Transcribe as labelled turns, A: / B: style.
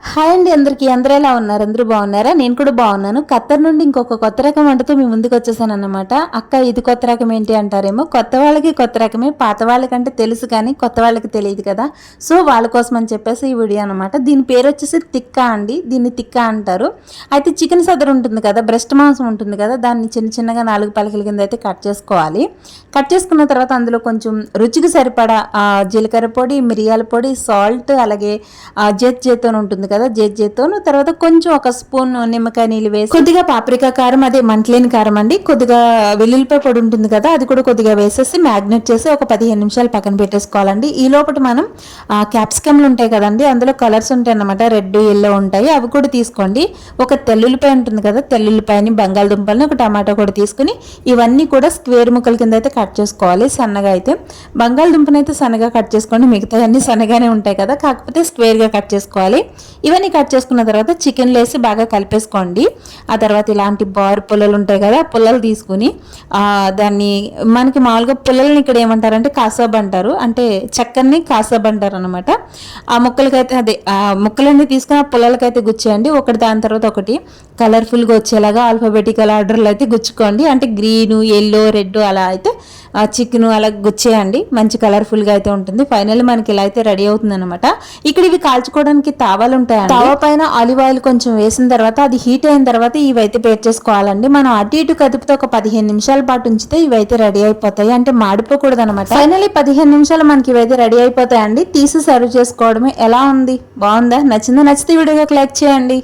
A: Hi అండి అందరికీ. అందరూ ఎలా ఉన్నారు? అందరూ బాగున్నారా? నేను కూడా బాగున్నాను. ఖత్తర్ నుండి ఇంకొక కొత్త రకం వంటతో మీ ముందుకు వచ్చేసాను అన్నమాట. అక్క ఇది కొత్త రకం ఏంటి అంటారేమో. కొత్త వాళ్ళకి కొత్త రకమే, పాత వాళ్ళకంటే తెలుసు కానీ కొత్త వాళ్ళకి తెలియదు కదా. సో వాళ్ళ కోసం అని చెప్పేసి ఈ వీడియో అనమాట. దీని పేరు వచ్చేసి తిక్కా అండి. దీన్ని తిక్కా అంటారు. అయితే చికెన్ సదర్ ఉంటుంది కదా, బ్రెస్ట్ మాంసం ఉంటుంది కదా, దాన్ని చిన్న చిన్నగా 4 పలకల కింద అయితే కట్ చేసుకోవాలి. కట్ చేసుకున్న తర్వాత అందులో కొంచెం రుచికి సరిపడా జీలకర్ర పొడి, మిరియాల పొడి, సాల్ట్, అలాగే జేత్తో ఉంటుంది కదా, జేత్తోను, తర్వాత కొంచెం ఒక స్పూన్ నిమ్మకాయ నీళ్ళు వేసి కొద్దిగా పాప్రికా కారం, అదే మంటలేని కారం అండి, కొద్దిగా వెల్లుల్లిపాయ పొడి ఉంటుంది కదా, అది కూడా కొద్దిగా వేసేసి మ్యాగ్నెట్ చేసి ఒక 15 నిమిషాలు పక్కన పెట్టేసుకోవాలండి. ఈ లోపల మనం క్యాప్సికమ్లు ఉంటాయి కదండి, అందులో కలర్స్ ఉంటాయి అన్నమాట, రెడ్ ఎల్లో ఉంటాయి, అవి కూడా తీసుకోండి. ఒక తెల్లుల్లిపాయ ఉంటుంది కదా, తెల్లుల్లిపాయని, బంగాళదుంపల్ని, ఒక టమాటో కూడా తీసుకుని ఇవన్నీ కూడా స్క్వేర్ ముక్కల కింద అయితే కట్ చేసుకోవాలి సన్నగా. అయితే బంగాళదుంపని అయితే సన్నగా కట్ చేసుకోండి, మిగతా అన్ని సన్నగానే ఉంటాయి కదా, కాకపోతే స్క్వేర్గా కట్ చేసుకోవాలి. ఇవన్నీ కట్ చేసుకున్న తర్వాత చికెన్లో వేసి బాగా కలిపేసుకోండి. ఆ తర్వాత ఇలాంటి బార్ పుల్లలు ఉంటాయి కదా, పుల్లలు తీసుకుని దాన్ని, మనకి మామూలుగా పుల్లల్ని ఇక్కడ ఏమంటారంటే కాసాబ్ అంటారు, అంటే చక్కని కాసాబ్ అంటారు అనమాట. ఆ ముక్కలకైతే అదే ముక్కలన్నీ తీసుకుని ఆ పుల్లలకైతే గుచ్చేయండి, ఒకటి దాని తర్వాత ఒకటి కలర్ఫుల్గా వచ్చేలాగా ఆల్ఫాబెటికల్ ఆర్డర్లో అయితే గుచ్చుకోండి. అంటే గ్రీను, ఎల్లో, రెడ్ అలా అయితే చికెన్ అలా గుచ్చేయండి, మంచి కలర్ఫుల్గా అయితే ఉంటుంది. ఫైనల్ మనకి ఇలా అయితే రెడీ అవుతుంది అనమాట. ఇక్కడ ఇవి కాల్చుకోవడానికి తావాలు ఉంటాయి. తవ పైన ఆలివ్ ఆయిల్ కొంచెం వేసిన తర్వాత అది హీట్ అయిన తర్వాత ఇవైతే పేర్ చేసుకోవాలండి. మనం అటు ఇటు కదిపితే ఒక 15 నిమిషాల పాటు ఉంచితే ఇవైతే రెడీ అయిపోతాయి, అంటే మాడిపోకూడదు అనమాట. ఫైనల్లీ 15 నిమిషాలు మనకి ఇవైతే రెడీ అయిపోతాయండి. తీసి సర్వ్ చేసుకోవడమే. ఎలా ఉంది? బాగుందా? నచ్చిందా? నచ్చితే వీడియోకి లైక్ చేయండి.